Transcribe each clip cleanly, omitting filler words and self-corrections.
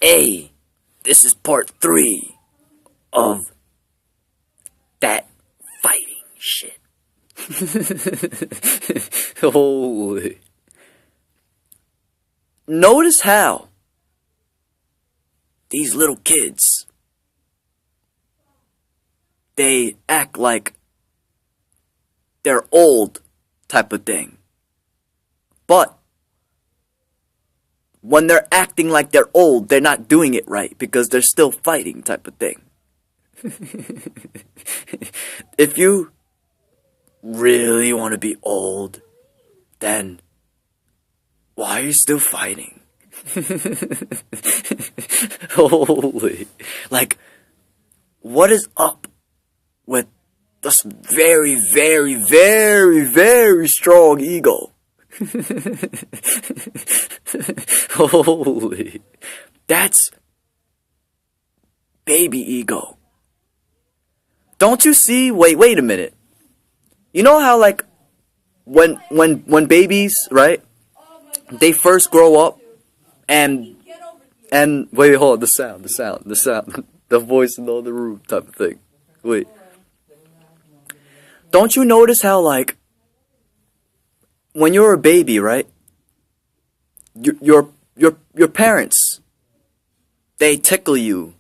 Hey, this is part 3 of that fighting shit. Holy. Notice how these little kids, they act like they're old type of thing. But when they're acting like they're old, they're not doing it right because they're still fighting type of thing. If you really want to be old, then why are you still fighting? Holy. Like, what is up with this very, very, very, very strong ego? Holy. That's baby ego. Don't you see? Wait a minute. You know how, like, when babies, right? They first grow up and wait, hold on, the sound, the voice in the other room type of thing. Wait. Don't you notice how, like, when you're a baby, right? Your parents, they tickle you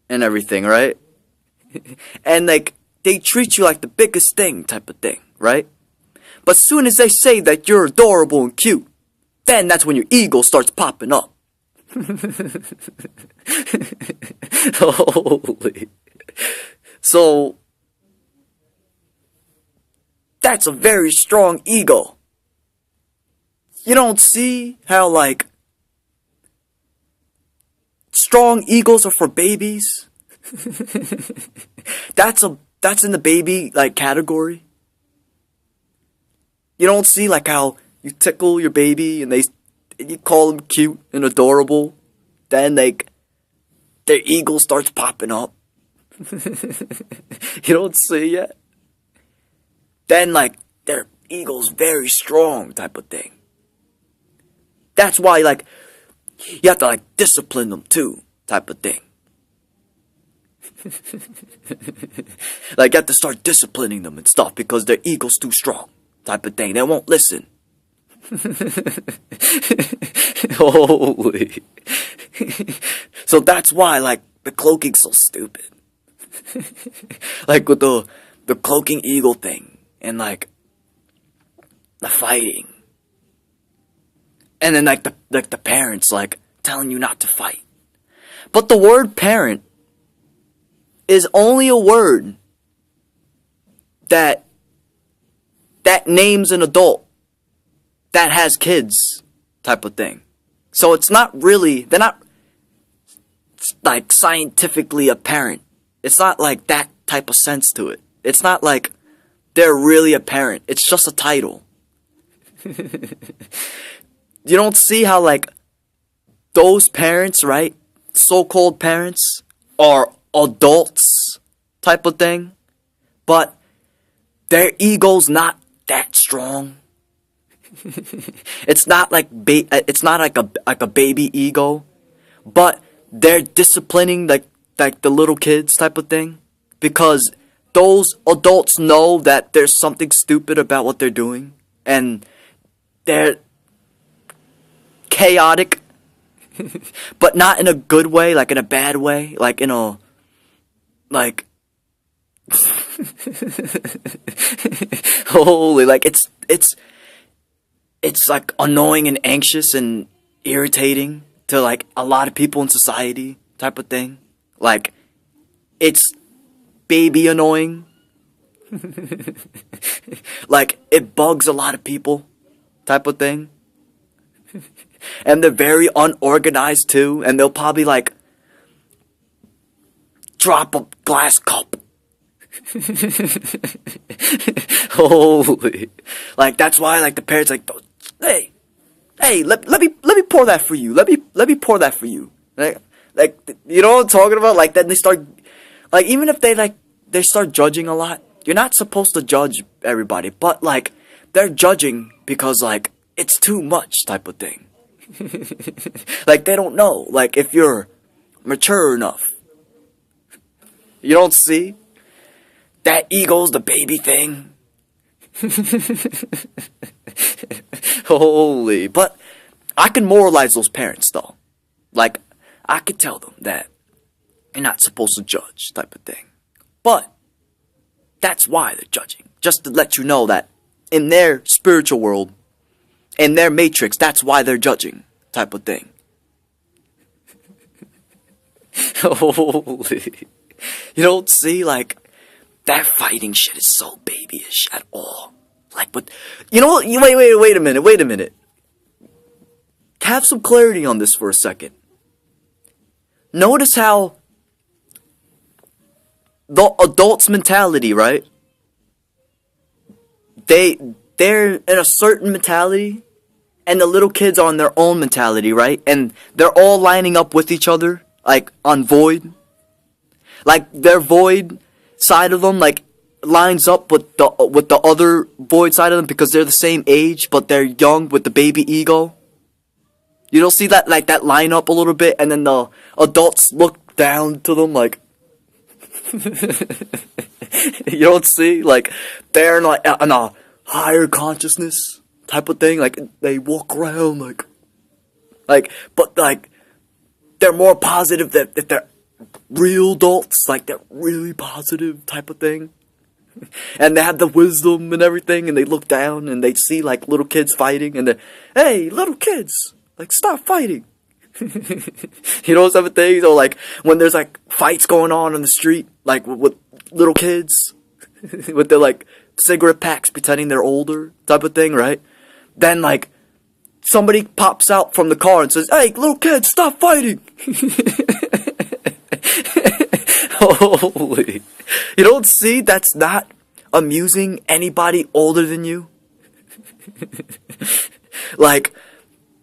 and everything, right? And like they treat you like the biggest thing type of thing, right? But soon as they say that you're adorable and cute, then that's when your ego starts popping up. Holy. So that's a very strong ego. You don't see how, like, strong egos are for babies? That's in the baby, like, category. You don't see, like, how you tickle your baby and you call them cute and adorable. Then, like, their ego starts popping up. You don't see yet? Then, like, their ego's very strong type of thing. That's why, like, you have to, like, discipline them, too, type of thing. Like, you have to start disciplining them and stuff because their ego's too strong, type of thing. They won't listen. Holy. So that's why, like, the cloaking's so stupid. Like, with the cloaking ego thing and, like, the fighting. And then, like, the parents, like, telling you not to fight. But the word parent is only a word that names an adult that has kids type of thing. So it's not really, they're not, like, scientifically a parent. It's not, like, that type of sense to it. It's not like they're really a parent. It's just a title. You don't see how, like, those parents, right? So-called parents are adults type of thing. But their ego's not that strong. It's not like a baby ego. But they're disciplining like the little kids type of thing. Because those adults know that there's something stupid about what they're doing. And they're chaotic, but not in a good way, like in a bad way, like in a, like, holy, like it's like annoying and anxious and irritating to like a lot of people in society type of thing. Like, it's baby annoying. Like, it bugs a lot of people type of thing. And they're very unorganized too, and they'll probably like drop a glass cup. Holy. Like, that's why, like, the parents like, hey, let me pour that for you. Let me pour that for you. Like, you know what I'm talking about? Like, then they start, like, even if they start judging a lot, you're not supposed to judge everybody, but like, they're judging because, like, it's too much type of thing. Like, they don't know. Like, if you're mature enough. You don't see? That ego's the baby thing. Holy. But I can moralize those parents, though. Like, I could tell them that you're not supposed to judge, type of thing. But that's why they're judging. Just to let you know that in their spiritual world, in their matrix, that's why they're judging, type of thing. Holy. You don't see, like, that fighting shit is so babyish at all. Like, but, you know what? Wait a minute. Have some clarity on this for a second. Notice how the adult's mentality, right? They're in a certain mentality, and the little kids are on their own mentality, right? And they're all lining up with each other, like, on void. Like, their void side of them, like, lines up with the other void side of them because they're the same age, but they're young with the baby ego. You don't see that, like, that line up a little bit, and then the adults look down to them, like, you don't see, like, they're like in a higher consciousness type of thing, like, they walk around, like, but, like, they're more positive that they're real adults, like, they're really positive type of thing. And they have the wisdom and everything, and they look down, and they see, like, little kids fighting, and they're, hey, little kids, like, stop fighting. You know, some things, or, like, when there's, like, fights going on the street, like, with little kids, with their, like, cigarette packs pretending they're older, type of thing, right? Then, like, somebody pops out from the car and says, hey, little kids, stop fighting. Holy. You don't see that's not amusing anybody older than you? Like,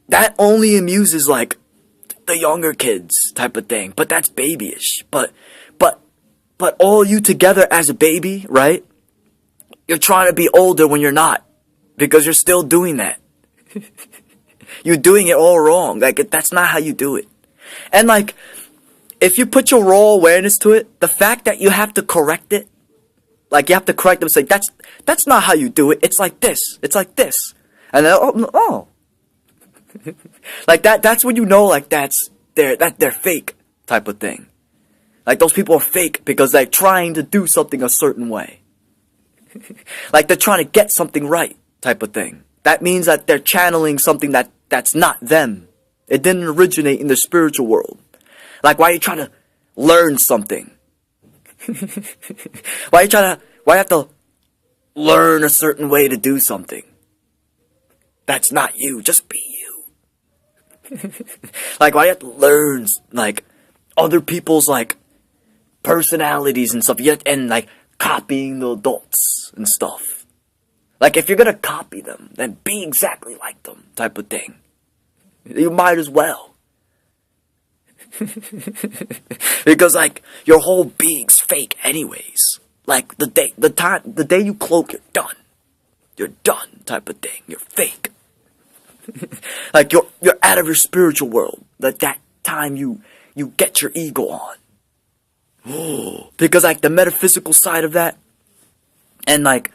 that only amuses, like, the younger kids type of thing. But that's babyish. But all you together as a baby, right? You're trying to be older when you're not. Because you're still doing that. You're doing it all wrong. Like, that's not how you do it. And, like, if you put your raw awareness to it, the fact that you have to correct it, like, you have to correct them and say, that's not how you do it. It's like this. It's like this. And then, oh. Like, that's when you know, like, they're fake type of thing. Like, those people are fake because they're trying to do something a certain way. Like, they're trying to get something right type of thing. That means that they're channeling something that's not them. It didn't originate in the spiritual world. Like, why are you trying to learn something? Why you have to learn a certain way to do something? That's not you. Just be you. Like, why you have to learn, like, other people's, like, personalities and stuff, and, like, copying the adults and stuff. Like, if you're gonna copy them, then be exactly like them, type of thing. You might as well. Because, like, your whole being's fake anyways. Like, the day you cloak, you're done. You're done, type of thing. You're fake. Like, you're out of your spiritual world. That time you get your ego on. Because, like, the metaphysical side of that, and, like,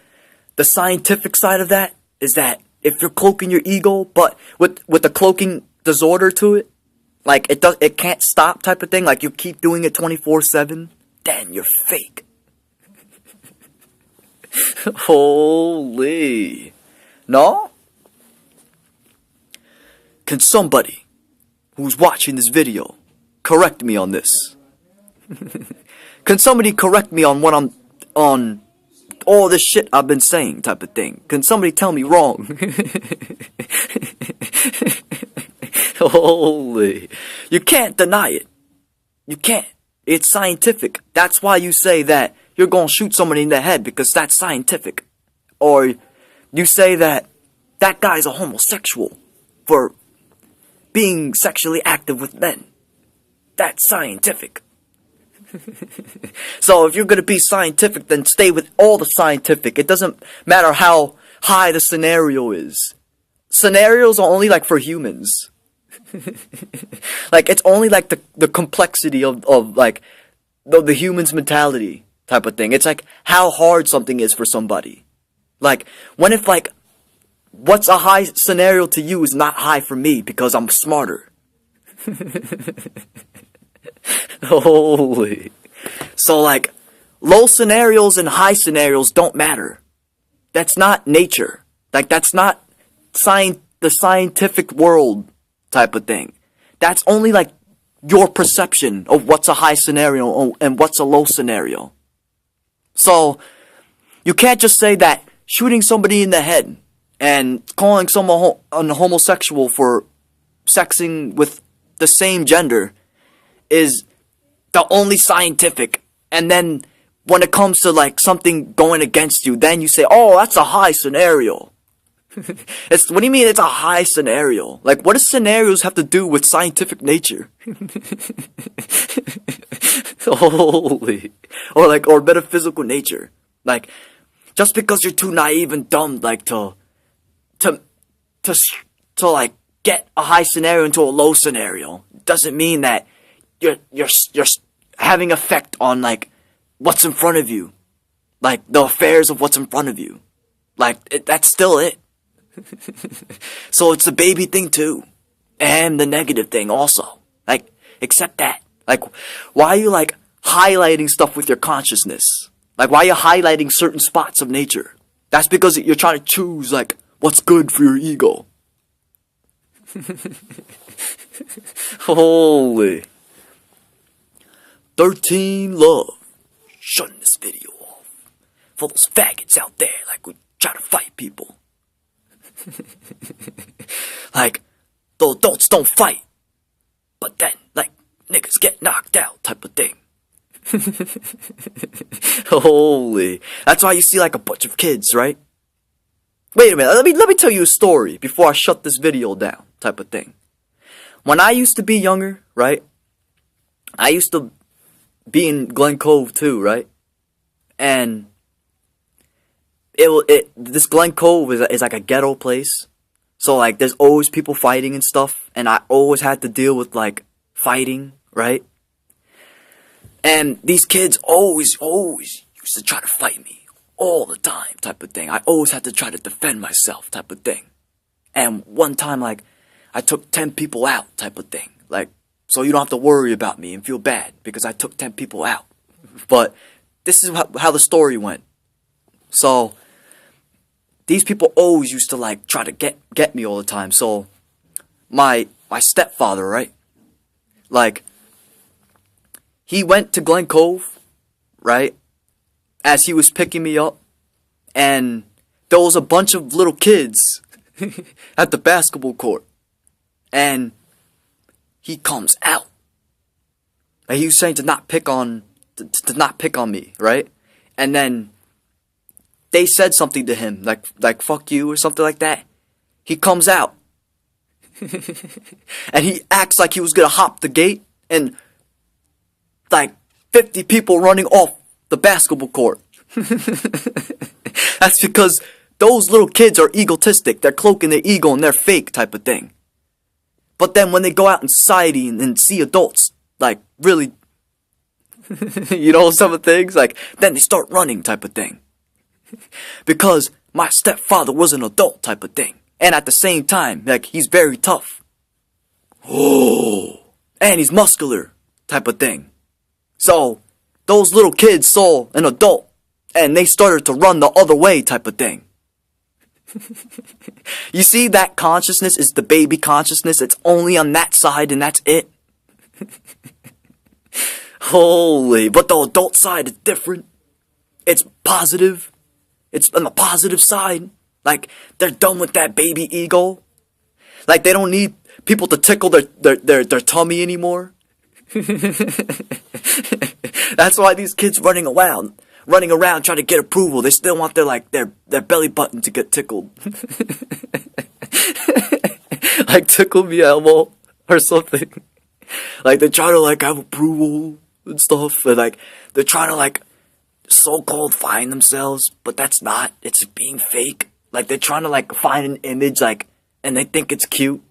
the scientific side of that, is that if you're cloaking your ego, but with the cloaking disorder to it, like, it can't stop type of thing, like, you keep doing it 24/7, then you're fake. Holy. No? Can somebody who's watching this video correct me on this? Can somebody correct me on what on all this shit I've been saying type of thing? Can somebody tell me wrong? Holy. You can't deny it. You can't. It's scientific. That's why you say that you're gonna shoot somebody in the head, because that's scientific. Or you say that guy's a homosexual for being sexually active with men. That's scientific. So if you're gonna be scientific, then stay with all the scientific. It doesn't matter how high the scenario is. Scenarios are only, like, for humans. Like, it's only like the complexity of like the human's mentality type of thing. It's like how hard something is for somebody. Like, when if like what's a high scenario to you is not high for me because I'm smarter. Holy. So like, low scenarios and high scenarios don't matter. That's not nature. Like, that's not the scientific world type of thing. That's only like your perception of what's a high scenario and what's a low scenario. So, you can't just say that shooting somebody in the head and calling someone a homosexual for sexing with the same gender is the only scientific, and then when it comes to like something going against you, then you say, oh, that's a high scenario. What do you mean it's a high scenario? Like, what does scenarios have to do with scientific nature? Holy. Or metaphysical nature. Like, just because you're too naive and dumb, like, to like, get a high scenario into a low scenario, doesn't mean that you're having effect on, like, what's in front of you. Like, the affairs of what's in front of you. Like, that's still it. So it's the baby thing too. And the negative thing also. Like, accept that. Like, why are you, like, highlighting stuff with your consciousness? Like, why are you highlighting certain spots of nature? That's because you're trying to choose, like, what's good for your ego. Holy. 13 love. Shutting this video off. For those faggots out there, like, we try to fight people. Like, the adults don't fight, but then, like, niggas get knocked out type of thing. Holy. That's why you see, like, a bunch of kids, right? Wait a minute, let me tell you a story before I shut this video down type of thing. When I used to be younger, right, I used to be in Glen Cove too, right? And this Glen Cove is like a ghetto place. So, like, there's always people fighting and stuff. And I always had to deal with, like, fighting, right? And these kids always used to try to fight me. All the time, type of thing. I always had to try to defend myself, type of thing. And one time, like, I took 10 people out, type of thing. Like, so you don't have to worry about me and feel bad, because I took 10 people out. But this is how the story went. So, these people always used to, like, try to get me all the time. So, my stepfather, right? Like, he went to Glen Cove, right? As he was picking me up. And there was a bunch of little kids at the basketball court. And he comes out. And he was saying to not pick on me, right? And then they said something to him, like fuck you or something like that. He comes out. And he acts like he was gonna hop the gate, and like 50 people running off the basketball court. That's because those little kids are egotistic. They're cloaking their ego and they're fake type of thing. But then when they go out in society and see adults, like, really, you know, some of the things, like, then they start running type of thing. Because my stepfather was an adult type of thing. And at the same time, like, he's very tough. Oh, and he's muscular type of thing. So, those little kids saw an adult, and they started to run the other way type of thing. You see, that consciousness is the baby consciousness. It's only on that side, and that's it. Holy, but the adult side is different. It's positive. It's on the positive side. Like, they're done with that baby ego. Like, they don't need people to tickle their tummy anymore. That's why these kids running around trying to get approval. They still want their belly button to get tickled. Like, tickle me elbow or something. Like, they try to, like, have approval and stuff. And, like, they're trying to, like, so-called find themselves. But that's not. It's being fake. Like, they're trying to, like, find an image, like, and they think it's cute.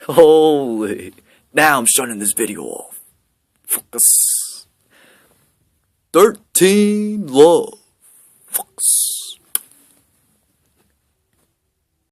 Holy. Now I'm shutting this video off. Focus. 13 love.